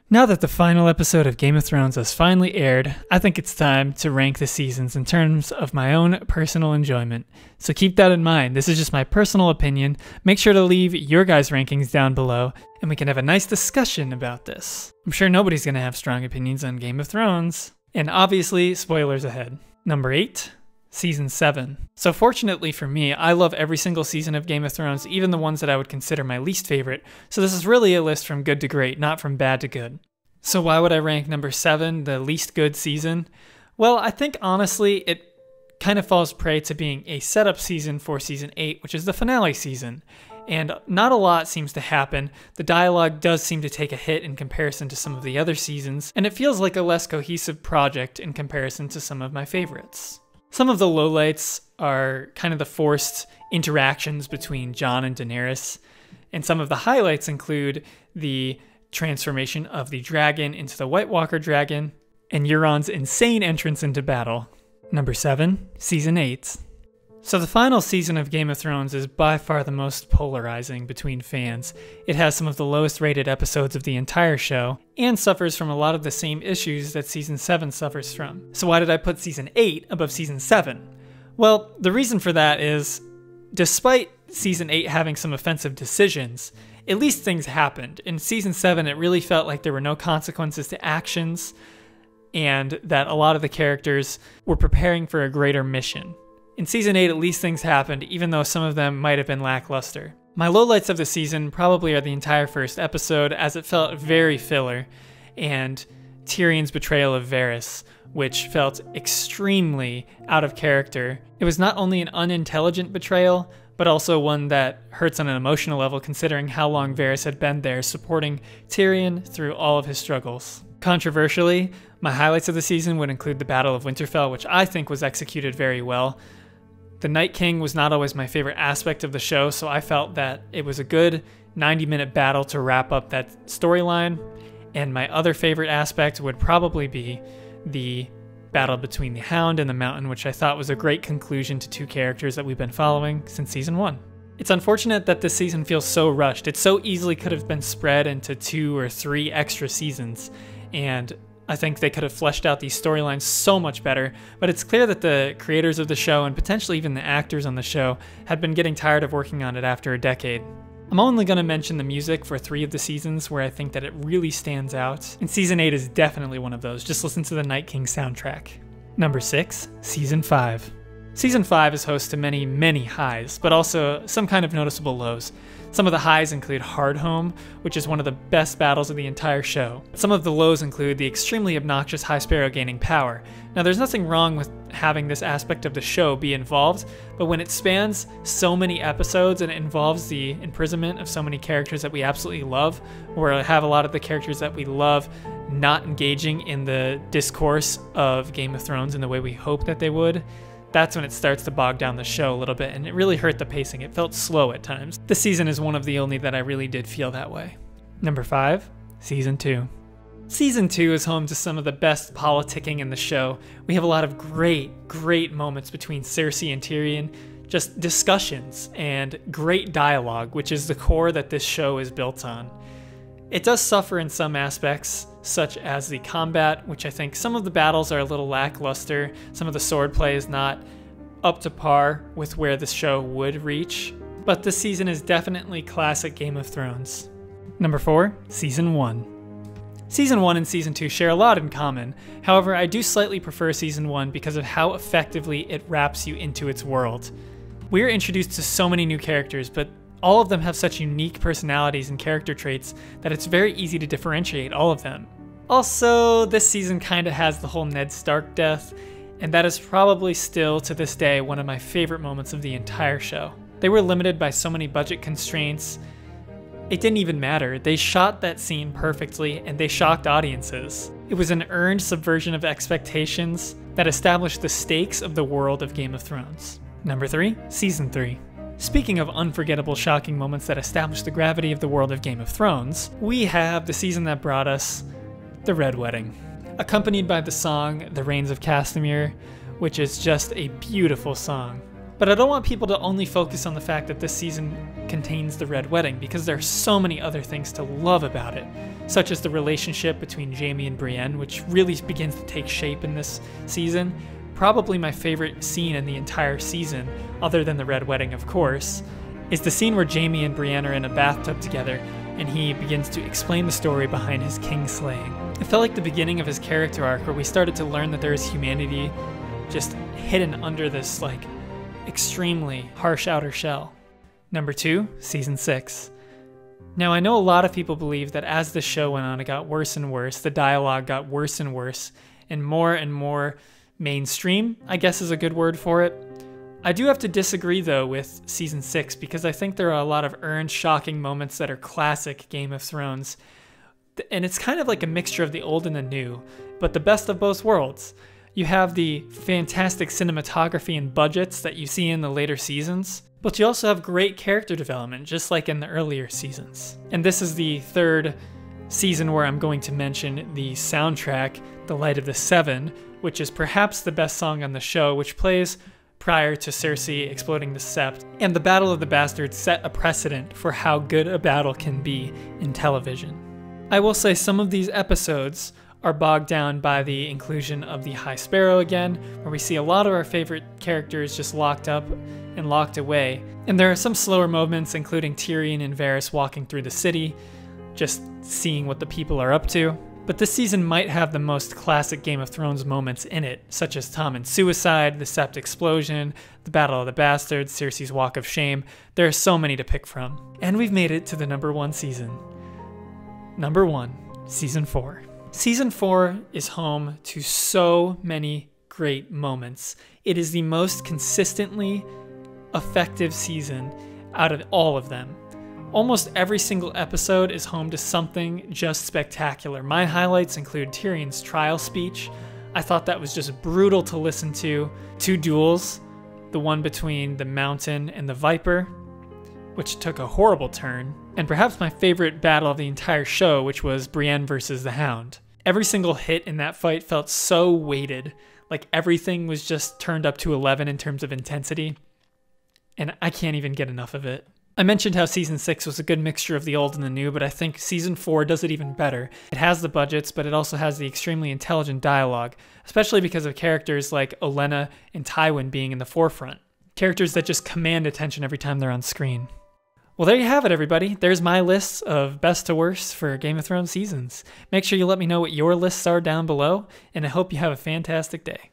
Now that the final episode of Game of Thrones has finally aired, I think it's time to rank the seasons in terms of my own personal enjoyment. So keep that in mind. This is just my personal opinion. Make sure to leave your guys' rankings down below, and we can have a nice discussion about this. I'm sure nobody's going to have strong opinions on Game of Thrones. And obviously, spoilers ahead. Number 8. Season 7. So fortunately for me, I love every single season of Game of Thrones, even the ones that I would consider my least favorite, so this is really a list from good to great, not from bad to good. So why would I rank number 7, the least good season? Well, I think honestly, it kind of falls prey to being a setup season for season 8, which is the finale season. And not a lot seems to happen. The dialogue does seem to take a hit in comparison to some of the other seasons, and it feels like a less cohesive project in comparison to some of my favorites. Some of the lowlights are kind of the forced interactions between Jon and Daenerys, and some of the highlights include the transformation of the dragon into the White Walker dragon, and Euron's insane entrance into battle. Number 7, Season 8. So the final season of Game of Thrones is by far the most polarizing between fans. It has some of the lowest rated episodes of the entire show, and suffers from a lot of the same issues that Season 7 suffers from. So why did I put Season 8 above Season 7? Well, the reason for that is, despite Season 8 having some offensive decisions, at least things happened. In Season 7, it really felt like there were no consequences to actions, and that a lot of the characters were preparing for a greater mission. In Season 8, at least things happened, even though some of them might have been lackluster. My lowlights of the season probably are the entire first episode, as it felt very filler, and Tyrion's betrayal of Varys, which felt extremely out of character. It was not only an unintelligent betrayal, but also one that hurts on an emotional level considering how long Varys had been there supporting Tyrion through all of his struggles. Controversially, my highlights of the season would include the Battle of Winterfell, which I think was executed very well. The Night King was not always my favorite aspect of the show, so I felt that it was a good 90-minute battle to wrap up that storyline. And my other favorite aspect would probably be the battle between the Hound and the Mountain, which I thought was a great conclusion to two characters that we've been following since Season 1. It's unfortunate that this season feels so rushed. It so easily could have been spread into 2 or 3 extra seasons, and I think they could have fleshed out these storylines so much better, but it's clear that the creators of the show, and potentially even the actors on the show, had been getting tired of working on it after a decade. I'm only going to mention the music for 3 of the seasons where I think that it really stands out, and Season 8 is definitely one of those. Just listen to the Night King soundtrack. Number 6, Season 5. Season 5 is host to many, many highs, but also some kind of noticeable lows. Some of the highs include Hardhome, which is one of the best battles of the entire show. Some of the lows include the extremely obnoxious High Sparrow gaining power. Now, there's nothing wrong with having this aspect of the show be involved, but when it spans so many episodes and it involves the imprisonment of so many characters that we absolutely love, or have a lot of the characters that we love not engaging in the discourse of Game of Thrones in the way we hope that they would, that's when it starts to bog down the show a little bit, and it really hurt the pacing. It felt slow at times. This season is one of the only that I really did feel that way. Number 5, Season 2. Season 2 is home to some of the best politicking in the show. We have a lot of great moments between Cersei and Tyrion, just discussions and great dialogue, which is the core that this show is built on. It does suffer in some aspects, such as the combat, which I think some of the battles are a little lackluster. Some of the swordplay is not up to par with where the show would reach, but this season is definitely classic Game of Thrones. Number 4, Season 1. Season 1 and Season 2 share a lot in common. However, I do slightly prefer Season 1 because of how effectively it wraps you into its world. We are introduced to so many new characters, but all of them have such unique personalities and character traits that it's very easy to differentiate all of them. Also, this season kinda has the whole Ned Stark death, and that is probably still to this day one of my favorite moments of the entire show. They were limited by so many budget constraints. It didn't even matter. They shot that scene perfectly and they shocked audiences. It was an earned subversion of expectations that established the stakes of the world of Game of Thrones. Number 3, Season 3. Speaking of unforgettable, shocking moments that establish the gravity of the world of Game of Thrones, we have the season that brought us the Red Wedding, accompanied by the song The Rains of Castamere, which is just a beautiful song. But I don't want people to only focus on the fact that this season contains the Red Wedding, because there are so many other things to love about it, such as the relationship between Jaime and Brienne, which really begins to take shape in this season. Probably my favorite scene in the entire season, other than the Red Wedding of course, is the scene where Jaime and Brienne are in a bathtub together and he begins to explain the story behind his king slaying. It felt like the beginning of his character arc, where we started to learn that there is humanity just hidden under this extremely harsh outer shell. Number 2, Season 6. Now I know a lot of people believe that as the show went on, it got worse and worse, the dialogue got worse and worse, and more mainstream, I guess is a good word for it. I do have to disagree though with Season 6, because I think there are a lot of earned, shocking moments that are classic Game of Thrones, and it's kind of like a mixture of the old and the new, but the best of both worlds. You have the fantastic cinematography and budgets that you see in the later seasons, but you also have great character development, just like in the earlier seasons. And this is the third season where I'm going to mention the soundtrack, The Light of the Seven, which is perhaps the best song on the show, which plays prior to Cersei exploding the Sept. And the Battle of the Bastards set a precedent for how good a battle can be in television. I will say some of these episodes are bogged down by the inclusion of the High Sparrow again, where we see a lot of our favorite characters just locked up and locked away. And there are some slower moments, including Tyrion and Varys walking through the city, just seeing what the people are up to. But this season might have the most classic Game of Thrones moments in it, such as Tommen's suicide, the Sept explosion, the Battle of the Bastards, Cersei's Walk of Shame. There are so many to pick from. And we've made it to the number 1 season. Number 1, Season 4. Season 4 is home to so many great moments. It is the most consistently effective season out of all of them. Almost every single episode is home to something just spectacular. My highlights include Tyrion's trial speech. I thought that was just brutal to listen to. 2 duels, the one between the Mountain and the Viper, which took a horrible turn, and perhaps my favorite battle of the entire show, which was Brienne versus the Hound. Every single hit in that fight felt so weighted, like everything was just turned up to 11 in terms of intensity, and I can't even get enough of it. I mentioned how Season 6 was a good mixture of the old and the new, but I think Season 4 does it even better. It has the budgets, but it also has the extremely intelligent dialogue, especially because of characters like Olenna and Tywin being in the forefront. Characters that just command attention every time they're on screen. Well, there you have it, everybody. There's my list of best to worst for Game of Thrones seasons. Make sure you let me know what your lists are down below, and I hope you have a fantastic day.